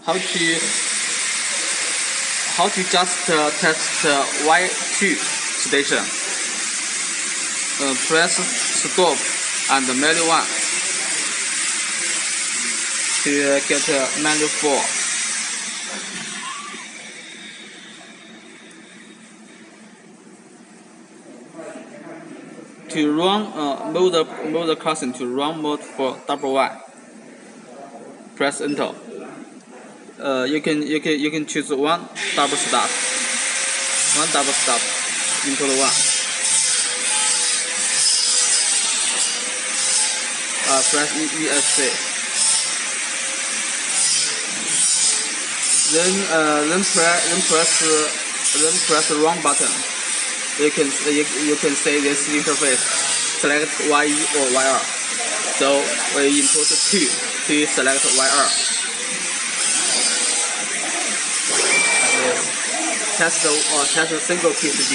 how to just test Y2 station. Press stop and menu 1 to get menu 4. To run, move the cursor to run mode for Y. Press enter. You can choose one double stop into the 1. Press ESC. Then press the wrong button. You can see this interface. Select YE or YR. So we input 2 to select YR. Test a single PCB.